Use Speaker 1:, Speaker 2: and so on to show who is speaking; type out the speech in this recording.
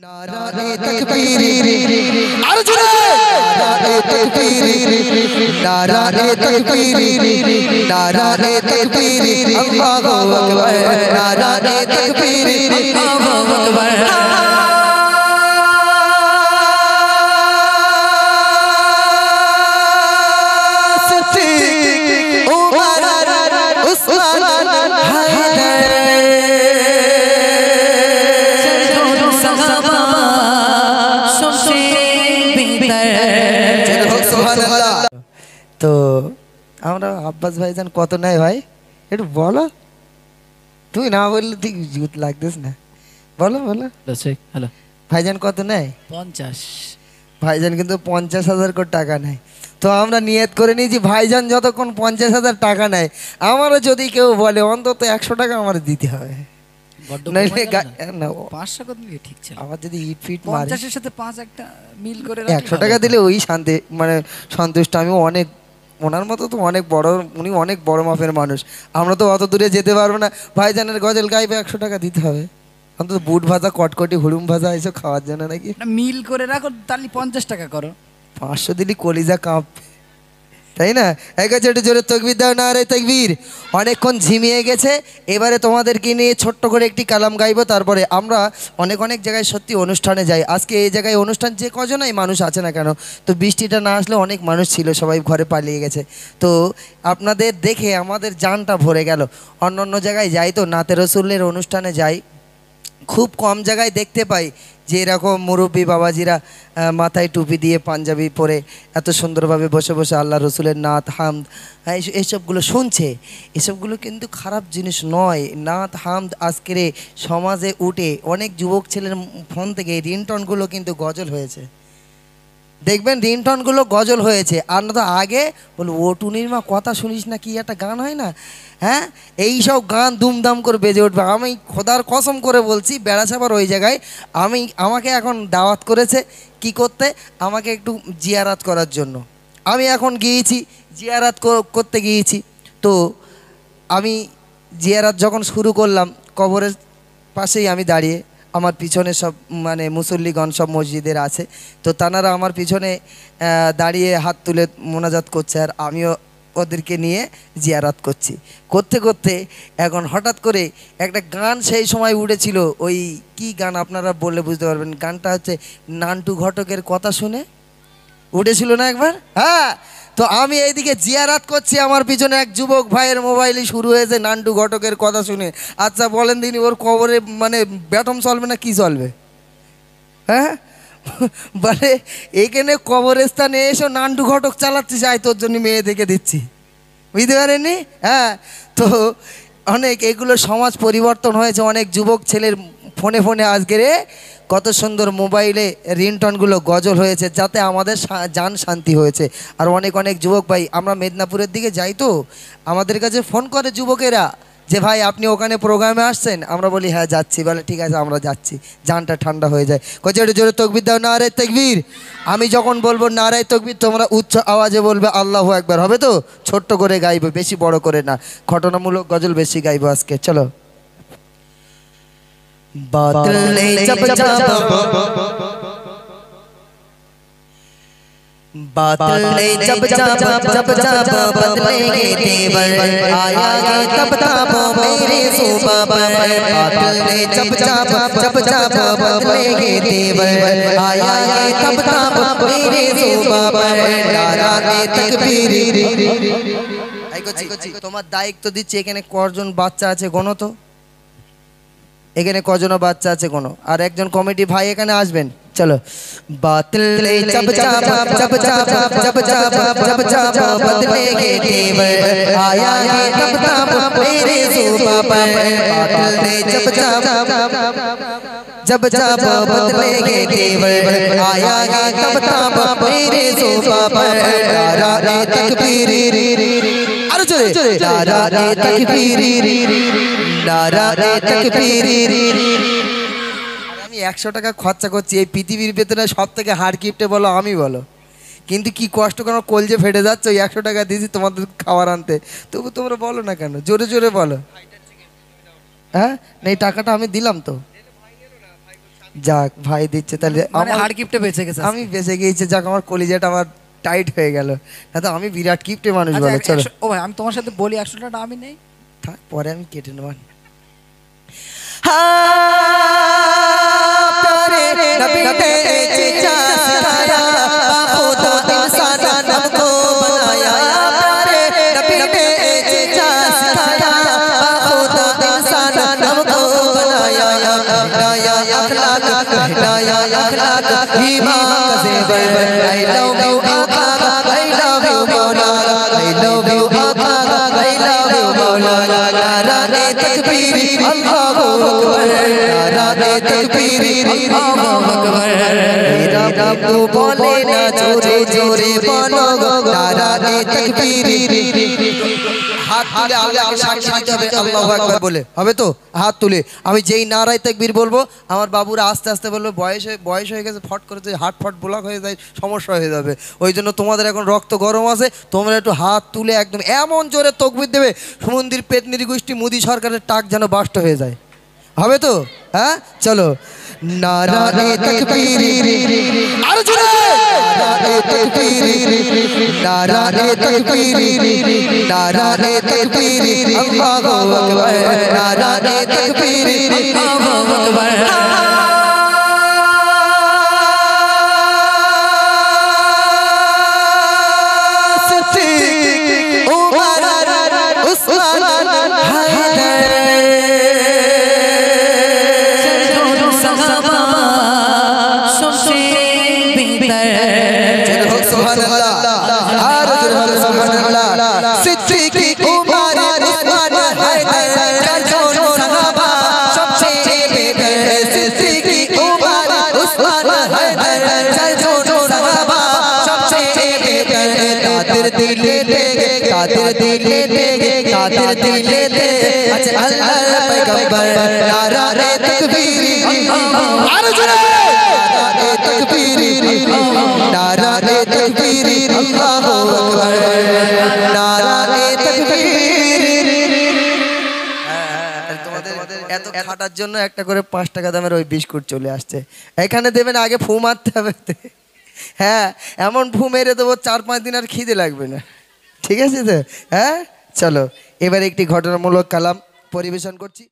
Speaker 1: नारे तकबीर अर्जुन नारे तकबीर नारे तकबीर नारे तकबीर अल्लाहु अकबर नारे तकबीर अल्लाहु अकबर तो আমরা আব্বাস ভাইজান কত নেয় ভাই একটু বলো তুই না বললে তুই জুত লাগতেছ না বলো বলো
Speaker 2: হ্যালো
Speaker 1: ভাইজান কত নেয়
Speaker 2: 50
Speaker 1: ভাইজান কিন্তু 50,000 কোটি টাকা নেয় তো আমরা নিয়ত করে নিয়েছি ভাইজান যতক্ষণ 50,000 টাকা নেয় আমারও যদি কেউ বলে অন্তত 100 টাকা আমার দিতে হবে নইলে না
Speaker 2: 500 কত নিয়ে ঠিক ছিল
Speaker 1: আবার যদি ইট ফিট মারে
Speaker 2: 50 এর সাথে 5 একটা মিল করে
Speaker 1: 100 টাকা দিলে ওই শান্তি মানে সন্তুষ্ট আমি অনেক ওনার মতো তো অনেক বড় উনি অনেক বড় মাপের মানুষ আমরা তো অত দূরে যেতে পারবো না ভাইজানের গজল গাইবে 100 টাকা দিতে হবে অন্তত বুট ভাজা কটকটি হুড়ুম ভাজা এসব খাওয়ার জন্য নাকি
Speaker 2: মিল করে রাখো তাহলে 50 টাকা করো
Speaker 1: 500 দিলি কলিজা কাঁপ তাই না এক আছে একটু জোরে তাকবীর দাও নারে তাকবীর অনেকক্ষণ ঝিমিয়ে গেছে এবারে তোমাদেরকে নিয়ে ছোট্ট করে একটি কালাম গাইবো তারপরে আমরা অনেক অনেক জায়গায় সত্যি অনুষ্ঠানে যাই আজকে এই জায়গায় অনুষ্ঠান যে কজনই মানুষ আছে না কেন তো বৃষ্টিটা না আসলে অনেক মানুষ ছিল সবাই ঘরে পালিয়ে গেছে তো আপনাদের দেখে আমাদের জানটা ভরে গেল অন্য অন্য জায়গায় যাই তো নাতে রসুলের অনুষ্ঠানে যাই খুব কম জায়গায় দেখতে পাই যে এরকম মুরব্বী বাবাজিরা মাথায় টুপি দিয়ে পাঞ্জাবি পরে এত সুন্দরভাবে বসে বসে আল্লাহ রসুলের নাত হামদ এইসবগুলো শুনছে এসবগুলো কিন্তু খারাপ জিনিস নয় নাত হামদ আজকের সমাজে উঠে অনেক যুবক ছেলের ফোন থেকে রিংটনগুলো কিন্তু গজল হয়েছে দেখবেন রিংটনগুলো গজল হয়েছে আর না তো আগে বল ও টুনির মা কথা শুনিস না কি একটা গান হয় না হ্যাঁ এইসব গান দুমদাম করে বেজে উঠবে আমি খোদার কসম করে বলছি বেড়াছাপার ওই জায়গায় আমাকে এখন দাওয়াত করেছে কি করতে আমাকে একটু জিয়ারাত করার জন্য আমি এখন গিয়েছি জিয়ারাত করতে গিয়েছি তো আমি জিয়ারাত যখন শুরু করলাম কবরের পাশেই আমি দাঁড়িয়ে আমার পিছনে সব মানে মুসল্লিগণ সব মসজিদের আছে তো তানারা আমার পিছনে দাঁড়িয়ে হাত তুলে মোনাজাত করছে আর আমিও ওদেরকে নিয়ে জিয়ারাত করছি করতে করতে এখন হঠাৎ করে একটা গান সেই সময় উঠেছিল ওই কি গান আপনারা বললে বুঝতে পারবেন গানটা হচ্ছে নান্টু ঘটকের কথা শুনে উঠেছিল না একবার হ্যাঁ তো আমি এইদিকে জিয়ারাত করছি আমার পিছনে এক যুবক ভাইয়ের মোবাইলে শুরু হয়েছে নান্টু ঘটকের কথা শুনে আচ্ছা বলেন দিনই ওর কবরে মানে ব্যাটম চলবে না কি চলবে হ্যাঁ বলে এইখানে কবরস্থানে এসে নান্টু ঘটক চালাচ্ছি চাই তোর জন্য মেয়ে দেখে দিচ্ছি বুঝতে পারেননি হ্যাঁ তো অনেক এগুলো সমাজ পরিবর্তন হয়েছে অনেক যুবক ছেলের ফোনে ফোনে আজকের কত সুন্দর মোবাইলে রিংটনগুলো গজল হয়েছে যাতে আমাদের জান শান্তি হয়েছে আর অনেক অনেক যুবক ভাই আমরা মেদিনীপুরের দিকে যাই তো আমাদের কাছে ফোন করে যুবকেরা যে ভাই আপনি ওখানে প্রোগ্রামে আসছেন আমরা বলি হ্যাঁ যাচ্ছি বলে ঠিক আছে আমরা যাচ্ছি জানটা ঠান্ডা হয়ে যায় কচি একটু জোরে তাকবীর দাও নারে তাকবীর আমি যখন বলবো নারে তাকবীর তোমরা উচ্চ আওয়াজে বলবে আল্লাহু আকবার হবে তো ছোট্ট করে গাইবো বেশি বড় করে না ঘটনামূলক গজল বেশি গাইবো আজকে চলো बादल ने जब बादल ने जब बदलेंगे तेवर आया है तब ताबो मेरे सूबा पर बादल ने जब बदलेंगे तेवर आया है तब ताबो मेरे सूबा पर नारे तकबीर তোমার দায়িত্ব দিচ্ছি এখানে কজন বাচ্চা আছে গণ তো এখানে কজন বাচ্চা আছে কোনো আর একজন কমিটি ভাই এখানে আসবেন চলো বাতিল জব বদলেগে তেवर आया है तब ताब मेरे सूबा पर बातिल जब बदलेगे तेवर आया है तब ताब मेरे सूबा पर नारे तकबीर अरे चले नारे तकबीर नारे तकबीर আমি 100 টাকা খরচা করছি এই পৃথিবীর ভেতরে সব থেকে হাড় কিপটে বলো আমি বলো কিন্তু কি কষ্ট করে কলজে ফেটে যাচ্ছে ওই 100 টাকা দিয়েছি তোমাদের খাবার আনতে তবু তোমরা বলো না কেন জোরে জোরে বলো হ্যাঁ না এই টাকাটা আমি দিলাম তো যাক ভাই দিচ্ছে তাহলে
Speaker 2: মানে
Speaker 1: আমার
Speaker 2: হার্ড গিফটে বেঁচে গেছে
Speaker 1: আমি বেঁচে গিয়েছি, যাক আমার কলিজাটা আমার টাইট হয়ে গেল, না তো আমি বিরাট কিপটে মানুষ বলে চলো।
Speaker 2: ও ভাই আমি তোমার সাথে বলি 100 টাকা আমি নেই।
Speaker 1: থাক পরে আমি কেটে নেব। बोले ना जोरे जोरे बोलो नारे तकबीर। हाथ তুলে আগে আগে সাক্ষী দিতে হবে আল্লাহু আকবার বলে, হবে তো? হাত তুলে আমি যেই নারায়ে তাকবীর বলবো আমার বাবুরা আস্তে আস্তে বলবে, বয়স হয়ে গেছে, ফট করে হার্ট ফট ব্লক হয়ে যায়, সমস্যা হয়ে যাবে। ওই জন্য তোমাদের এখন রক্ত গরম আছে, তোমরা একটু হাত তুলে একদম এমন জোরে তাকবীর দেবে সমুদ্রের পেটনির গোষ্ঠী মোদি সরকারের টাক যেন বাস্ট হয়ে যায়, হবে তো? হ্যাঁ চলো নারায়ে তাকবীর, আরো জোরে নারায়ে তাকবীর, নারায়ে তাকবীর, নারায়ে তাকবীর, আল্লাহু আকবার, নারায়ে তাকবীর, আল্লাহু আকবার। এত খাটার জন্য একটা করে 5 টাকা দামের ওই বিস্কুট চলে আসছে, এখানে দেবেন আগে ফু মারতে হবে। হ্যাঁ এমন ফু মেরে দেবো 4-5 দিন আর খিদে লাগবে না, ঠিক আছে তো? হ্যাঁ চলো এবার একটি ঘটনামূলক কালাম পরিবেশন করছি।